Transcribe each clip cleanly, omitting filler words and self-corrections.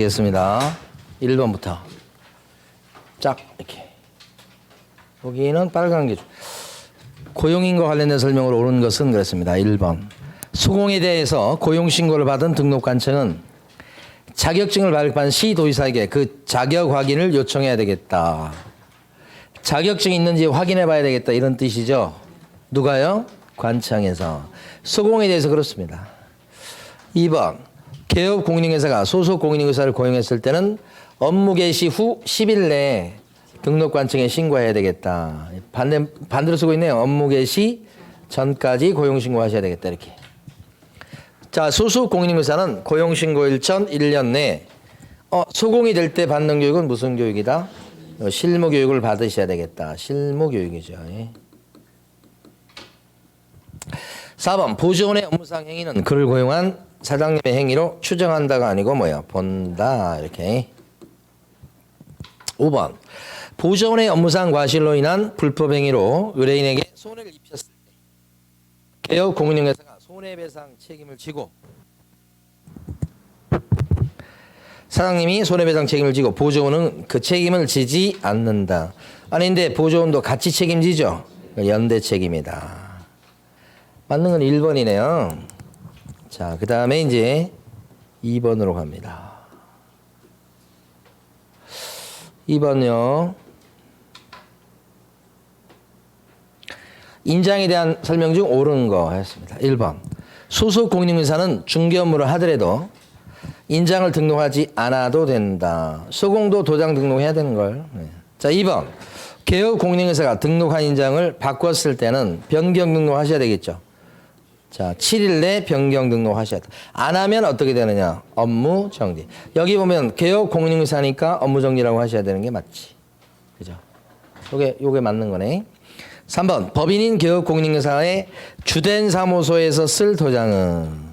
겠습니다. 1번부터 쫙 이렇게. 여기는 빨간 게 고용인과 관련된 설명으로 옳은 것은 그렇습니다. 1번. 수공에 대해서 고용신고를 받은 등록관청은 자격증을 발급한 시 도지사에게 그 자격 확인을 요청해야 되겠다. 자격증이 있는지 확인해 봐야 되겠다. 이런 뜻이죠. 누가요? 관청에서. 수공에 대해서 그렇습니다. 2번. 개업 공인중개사가 소속 공인중개사를 고용했을 때는 업무 개시 후 10일 내에 등록관청에 신고해야 되겠다. 반대로 쓰고 있네요. 업무 개시 전까지 고용신고하셔야 되겠다. 이렇게. 자, 소속 공인중개사는 고용신고일 전 1년 내에 소공이 될 때 받는 교육은 무슨 교육이다? 실무교육을 받으셔야 되겠다. 실무교육이죠. 4번. 보조원의 업무상 행위는 그를 고용한 사장님의 행위로 추정한다가 아니고 뭐야? 본다. 이렇게. 5번. 보조원의 업무상 과실로 인한 불법 행위로 의뢰인에게 손해를 입혔을 때 개업 공인중개사가 손해배상 책임을 지고 사장님이 손해배상 책임을 지고 보조원은 그 책임을 지지 않는다. 아닌데 보조원도 같이 책임지죠. 연대 책임이다. 맞는 건 1번이네요. 자, 그 다음에 이제 2번으로 갑니다. 2번요. 인장에 대한 설명 중 옳은 거 했습니다. 1번. 소속 공인중개사는 중개 업무를 하더라도 인장을 등록하지 않아도 된다. 소공도 도장 등록해야 되는 걸. 자, 2번. 개업 공인중개사가 등록한 인장을 바꿨을 때는 변경 등록하셔야 되겠죠. 자, 7일 내 변경 등록하셔야 돼. 안 하면 어떻게 되느냐? 업무 정지. 여기 보면 개업 공인중개사니까 업무 정지라고 하셔야 되는 게 맞지. 그죠? 요게 맞는 거네. 3번. 법인인 개업 공인중개사의 주된 사무소에서 쓸 도장은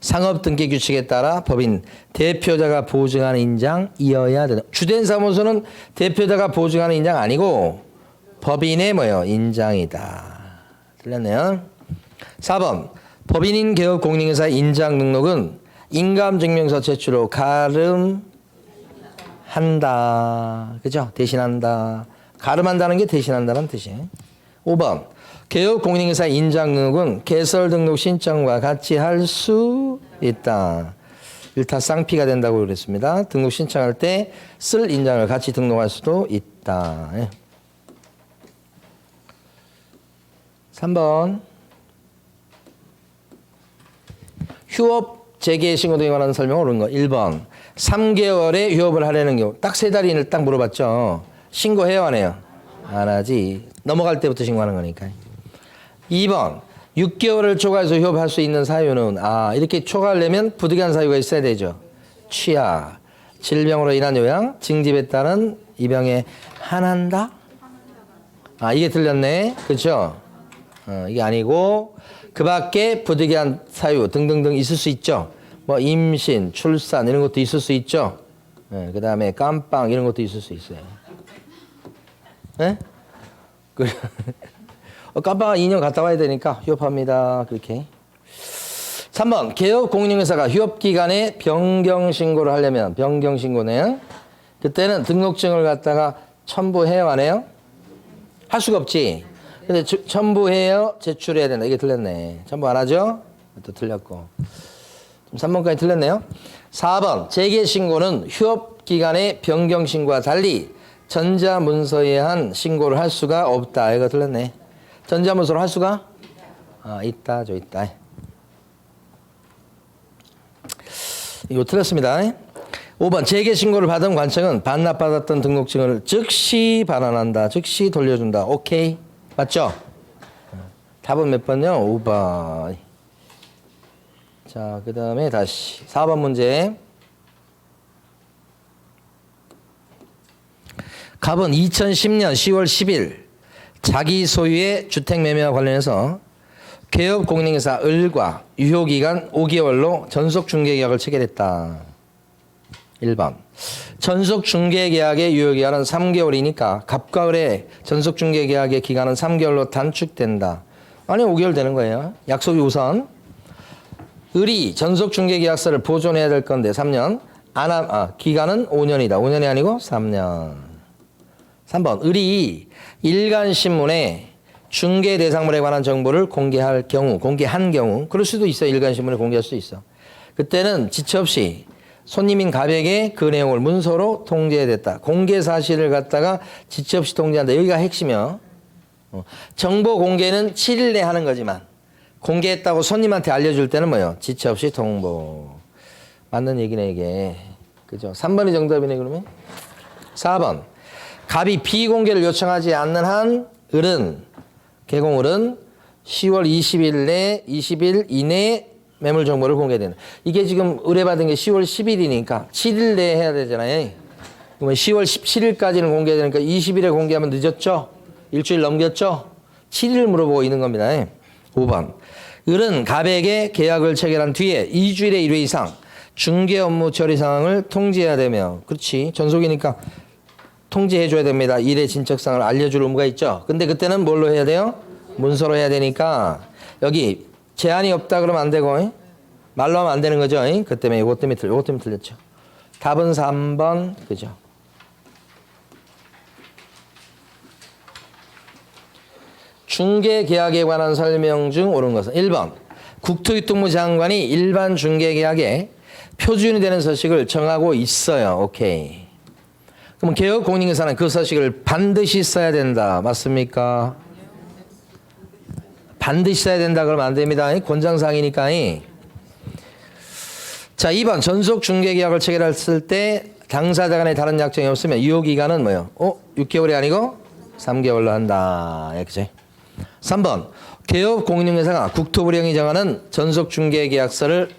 상업등기 규칙에 따라 법인 대표자가 보증하는 인장이어야 된다. 주된 사무소는 대표자가 보증하는 인장 아니고 법인의 뭐예요? 인장이다. 틀렸네요. 4번. 법인인 개업 공인중개사의 인장 등록은 인감증명서 제출로 가름한다. 그죠? 대신한다. 가름한다는 게 대신한다는 뜻이에요. 5번. 개업 공인중개사 인장 등록은 개설 등록 신청과 같이 할 수 있다. 일타쌍피가 된다고 그랬습니다. 등록 신청할 때 쓸 인장을 같이 등록할 수도 있다. 3번. 휴업 재개 신고 등에 관한 설명을 옳은 거. 1번. 3개월에 휴업을 하려는 경우. 딱 3달인을 딱 물어봤죠. 신고해요, 안 해요? 안 하지. 넘어갈 때부터 신고하는 거니까. 2번. 6개월을 초과해서 휴업할 수 있는 사유는 이렇게 초과하려면 부득이한 사유가 있어야 되죠. 취약, 질병으로 인한 요양, 징집에 따른 입양에 한한다? 이게 틀렸네. 그렇죠? 이게 아니고 그 밖에 부득이한 사유 등등등 있을 수 있죠. 뭐 임신, 출산 이런 것도 있을 수 있죠. 그 다음에 깜빵 이런 것도 있을 수 있어요. 네? 깜빵 2년 갔다 와야 되니까 휴업합니다. 그렇게. 3번. 개업 공인중개사가 휴업기간에 변경신고를 하려면 변경신고네. 그때는 등록증을 갖다가 첨부해요, 안 해요? 할 수가 없지. 근데 첨부해요, 제출해야 된다. 이게 틀렸네. 첨부 안 하죠? 또 틀렸고. 3번까지 틀렸네요. 4번. 재개신고는 휴업기간의 변경신고와 달리 전자문서에 한 신고를 할 수가 없다. 이거 틀렸네. 전자문서로 할 수가? 있다. 저 있다. 이거 틀렸습니다. 5번. 재개신고를 받은 관청은 반납받았던 등록증을 즉시 반환한다. 즉시 돌려준다. 오케이. 맞죠? 답은 몇 번요? 5번. 자, 그 다음에 다시 4번 문제. 갑은 2010년 10월 10일 자기 소유의 주택 매매와 관련해서 개업 공인중개사 을과 유효기간 5개월로 전속중개계약을 체결했다. 1번. 전속중개계약의 유효기간은 3개월이니까 갑과 을의 전속중개계약의 기간은 3개월로 단축된다. 아니 5개월 되는 거예요. 약속이 우선. 을이 전속중개계약서를 보존해야 될 건데 3년. 기간은 5년이다. 5년이 아니고 3년. 3번. 을이 일간신문에 중개 대상물에 관한 정보를 공개한 경우, 그럴 수도 있어. 일간신문에 공개할 수 있어. 그때는 지체 없이 손님인 갑에게 그 내용을 문서로 통지해야 됐다. 공개 사실을 갖다가 지체 없이 통지한다. 여기가 핵심이요. 정보 공개는 7일 내에 하는 거지만 공개했다고 손님한테 알려줄 때는 뭐예요? 지체 없이 통보. 맞는 얘기네 이게. 그죠? 3번이 정답이네 그러면. 4번. 갑이 비공개를 요청하지 않는 한 을은 개공을은 10월 20일 이내에 매물 정보를 공개되는. 이게 지금 의뢰받은 게 10월 10일이니까 7일 내에 해야 되잖아요. 그러면 10월 17일까지는 공개되니까 20일에 공개하면 늦었죠? 일주일 넘겼죠? 7일을 물어보고 있는 겁니다. 5번. 을은 갑에게 계약을 체결한 뒤에 2주일에 1회 이상 중개 업무 처리 상황을 통지해야 되며, 그렇지. 전속이니까 통지해줘야 됩니다. 일의 진척상을 알려줄 의무가 있죠. 근데 그때는 뭘로 해야 돼요? 문서로 해야 되니까 여기 제한이 없다 그러면 안 되고 말로 하면 안 되는 거죠. 그 때문에 이것 때문에 틀렸죠. 답은 3번 그죠. 중개계약에 관한 설명 중 옳은 것은 1번. 국토유통부 장관이 일반 중개계약에 표준이 되는 서식을 정하고 있어요. 오케이. 그럼 개업공인인사는 그 서식을 반드시 써야 된다. 맞습니까? 반드시 써야 된다 그러면 안 됩니다. 권장사항이니까. 자, 2번. 전속 중개계약을 체결했을 때 당사자 간에 다른 약정이 없으면 유효기간은 뭐예요? 6개월이 아니고 3개월로 한다. 그치? 3번. 개업공인중개사가 국토부령이 정하는 전속중개계약서를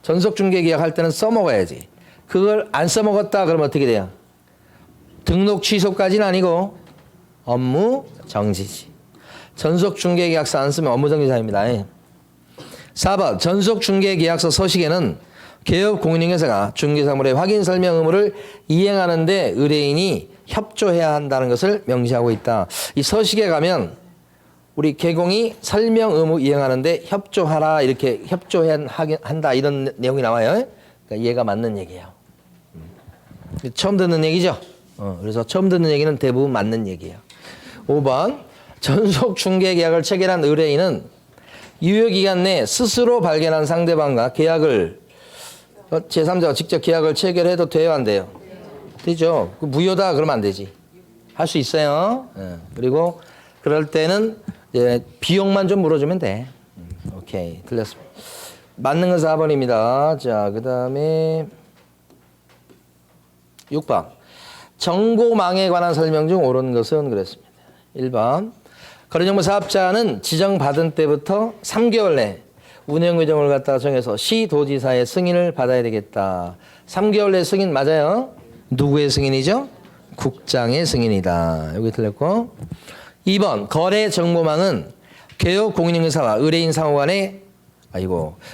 전속중개계약할 때는 써먹어야지. 그걸 안 써먹었다 그러면 어떻게 돼요? 등록 취소까지는 아니고 업무 정지지. 전속중개계약서 안 쓰면 업무 정지사입니다. 4번. 전속중개계약서 서식에는 개업공인중개사가 중개사물의 확인 설명 의무를 이행하는 데 의뢰인이 협조해야 한다는 것을 명시하고 있다. 이 서식에 가면 우리 개공이 설명 의무 이행하는데 협조하라 이렇게 협조해야 한다 이런 내용이 나와요. 그러니까 얘가 맞는 얘기예요. 처음 듣는 얘기죠. 그래서 처음 듣는 얘기는 대부분 맞는 얘기예요. 5번. 전속 중개계약을 체결한 의뢰인은 유효기간 내 스스로 발견한 상대방과 계약을 제3자가 직접 계약을 체결해도 돼요 안 돼요? 되죠. 무효다 그러면 안 되지. 할 수 있어요. 그리고 그럴 때는 비용만 좀 물어주면 돼. 오케이. 틀렸습니다. 맞는 건 4번입니다. 자, 그 다음에 6번. 정보망에 관한 설명 중 옳은 것은 그랬습니다. 1번. 거래정보 사업자는 지정받은 때부터 3개월 내 운영규정을 갖다 정해서 시도지사의 승인을 받아야 되겠다. 3개월 내 승인 맞아요? 누구의 승인이죠? 국장의 승인이다. 여기 틀렸고. 2번. 거래 정보망은 개업공인중개사와 의뢰인 상호 간에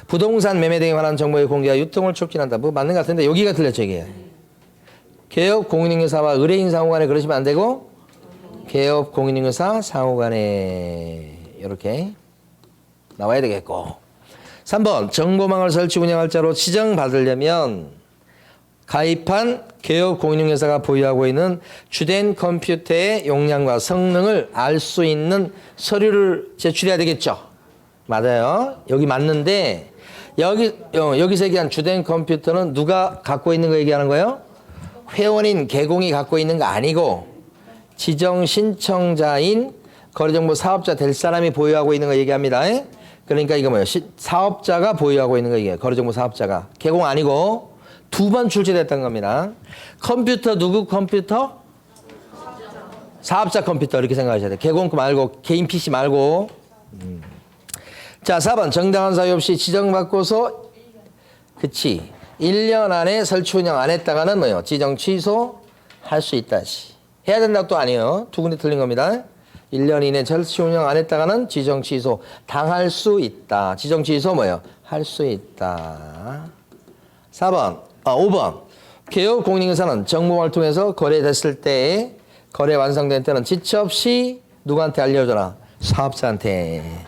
부동산 매매 등에 관한 정보의 공개와 유통을 촉진한다. 뭐 맞는 것 같은데 여기가 틀렸죠 이게. 개업공인중개사와 의뢰인 상호 간에 그러시면 안 되고 개업공인중개사 상호 간에 이렇게 나와야 되겠고. 3번. 정보망을 설치 운영할 자로 지정받으려면 가입한 개업공인중개사가 보유하고 있는 주된 컴퓨터의 용량과 성능을 알 수 있는 서류를 제출해야 되겠죠. 맞아요. 여기 맞는데 여기서 얘기한 주된 컴퓨터는 누가 갖고 있는 거 얘기하는 거예요? 회원인 개공이 갖고 있는 거 아니고 지정 신청자인 거래정보 사업자 될 사람이 보유하고 있는 거 얘기합니다. 그러니까 이거 뭐예요? 사업자가 보유하고 있는 거 이게 거래정보 사업자가 개공 아니고 2번 출제됐던 겁니다. 컴퓨터 누구 컴퓨터? 사업자 컴퓨터 이렇게 생각하셔야 돼요. 개공 말고 개인 PC 말고. 자, 4번. 정당한 사유 없이 지정받고서 그치 1년 안에 설치 운영 안 했다가는 뭐예요? 지정 취소할 수 있다. 해야 된다고 또 아니에요. 두 군데 틀린 겁니다. 1년 이내 설치 운영 안 했다가는 지정 취소 당할 수 있다. 지정 취소 뭐예요? 할 수 있다. 5번. 개업공인중개사는 정보망을 통해서 거래됐을 때 거래 완성된 때는 지체 없이 누구한테 알려줘라? 사업자한테.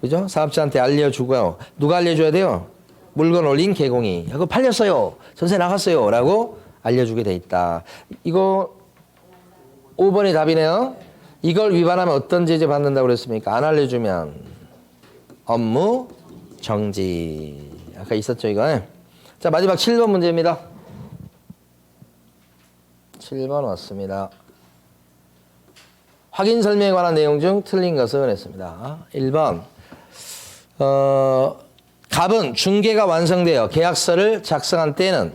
그죠? 사업자한테 알려주고요. 누가 알려줘야 돼요? 물건 올린 개공이. 그거 팔렸어요. 전세 나갔어요. 라고 알려주게 돼 있다. 이거 5번이 답이네요. 이걸 위반하면 어떤 제재 받는다고 그랬습니까? 안 알려주면 업무 정지. 아까 있었죠, 이거. 자, 마지막 7번 문제입니다. 7번 왔습니다. 확인 설명에 관한 내용 중 틀린 것은 했습니다. 1번. 갑은 중개가 완성되어 계약서를 작성한 때는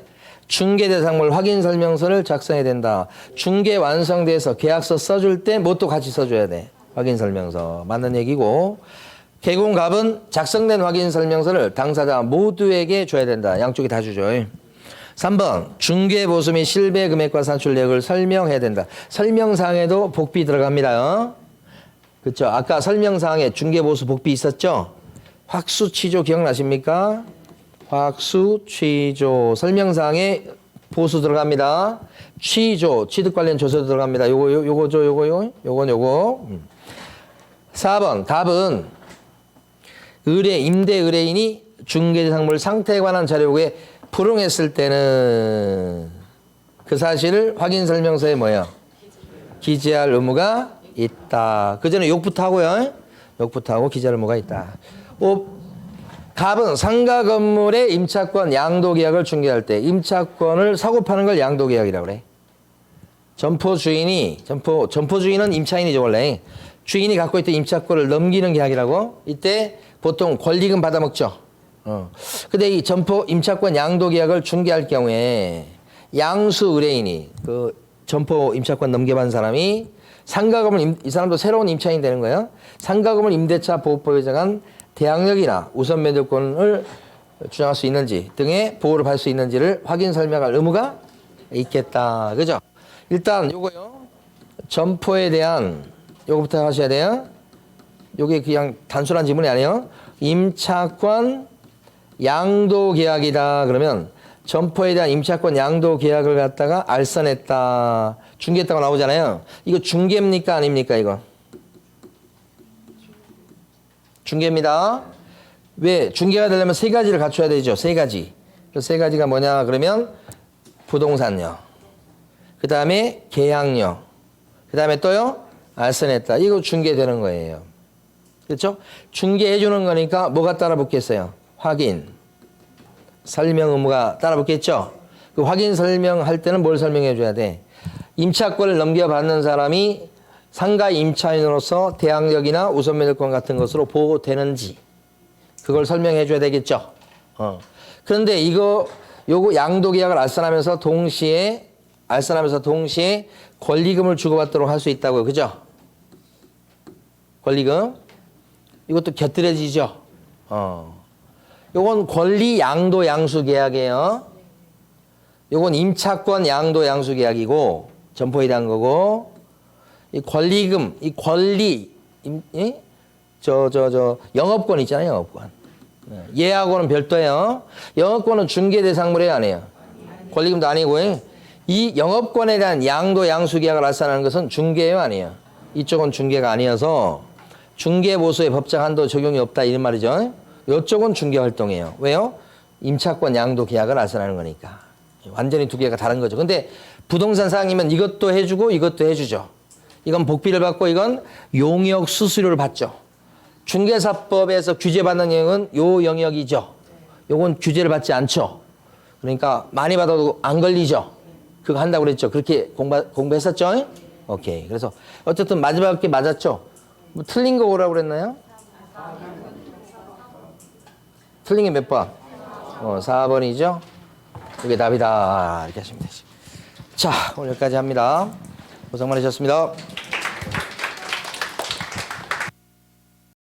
중개 대상물 확인 설명서를 작성해야 된다. 중개 완성돼서 계약서 써줄 때 뭣도 같이 써줘야 돼. 확인 설명서. 맞는 얘기고. 개공갑은 작성된 확인 설명서를 당사자 모두에게 줘야 된다. 양쪽이 다 주죠. 3번. 중개 보수 및 실배 금액과 산출 내역을 설명해야 된다. 설명사항에도 복비 들어갑니다. 그렇죠? 아까 설명사항에 중개 보수 복비 있었죠? 확수 취조 기억나십니까? 확수 취조 설명사항에 보수 들어갑니다. 취조 취득 관련 조서도 들어갑니다. 요거죠, 요거. 4번 답은 임대 의뢰인이 중개대상물 상태에 관한 자료에 불응했을 때는 그 사실을 확인 설명서에 뭐예요? 기재할 의무가 있다. 그 전에 욕부터 하고요. 욕부터 하고 기재할 의무가 있다. 5. 갑은 상가 건물의 임차권 양도 계약을 중개할 때 임차권을 사고 파는 걸 양도 계약이라고 그래. 점포 주인은 임차인이죠, 원래. 주인이 갖고 있던 임차권을 넘기는 계약이라고. 이때 보통 권리금 받아먹죠. 근데 이 점포 임차권 양도 계약을 중개할 경우에 양수 의뢰인이 그 점포 임차권 넘겨받은 사람이 상가 건물 이 사람도 새로운 임차인이 되는 거예요. 상가 건물 임대차 보호법에 정한 대항력이나 우선 매도권을 주장할 수 있는지 등의 보호를 받을 수 있는지를 확인 설명할 의무가 있겠다. 그죠? 일단 요거요. 점포에 대한 요거부터 하셔야 돼요. 요게 그냥 단순한 지문이 아니에요. 임차권 양도 계약이다. 그러면 점포에 대한 임차권 양도 계약을 갖다가 알선했다. 중개했다고 나오잖아요. 이거 중개입니까? 아닙니까? 이거. 중개입니다. 왜? 중개가 되려면 세 가지를 갖춰야 되죠. 세 가지. 그 세 가지가 뭐냐 그러면 부동산요. 그 다음에 계약요. 그 다음에 또요. 알선했다. 이거 중개되는 거예요. 그렇죠? 중개해 주는 거니까 뭐가 따라 붙겠어요? 확인. 설명 의무가 따라 붙겠죠? 그 확인 설명할 때는 뭘 설명해 줘야 돼? 임차권을 넘겨받는 사람이 상가 임차인으로서 대항력이나 우선 매도권 같은 것으로 보호되는지 그걸 설명해 줘야 되겠죠. 그런데 요거 양도 계약을 알선하면서 동시에 권리금을 주고받도록 할 수 있다고요. 그죠? 권리금. 이것도 곁들여지죠. 요건 권리 양도 양수 계약이에요. 요건 임차권 양도 양수 계약이고 점포에 대한 거고 이 권리금, 이 권리 영업권 있잖아요. 영업권. 얘하고는 별도예요. 영업권은 중개 대상물이에요, 아니에요? 권리금도 아니고 이 영업권에 대한 양도 양수 계약을 알선하는 것은 중개예요, 아니에요? 이쪽은 중개가 아니어서 중개 보수의 법적 한도 적용이 없다 이런 말이죠. 이쪽은 중개 활동이에요. 왜요? 임차권 양도 계약을 알선하는 거니까. 완전히 두 개가 다른 거죠. 근데 부동산 사항이면 이것도 해주고 이것도 해주죠. 이건 복비를 받고 이건 용역 수수료를 받죠. 중개사법에서 규제받는 영역은 요 영역이죠. 요건 규제를 받지 않죠. 그러니까 많이 받아도 안 걸리죠. 그거 한다고 그랬죠. 그렇게 공부했었죠. 오케이. 그래서 어쨌든 마지막 게 맞았죠. 뭐 틀린 거 오라고 그랬나요? 틀린 게 몇 번? 4번이죠. 이게 답이다. 이렇게 하시면 되죠. 자, 오늘 여기까지 합니다. 고생 많으셨습니다.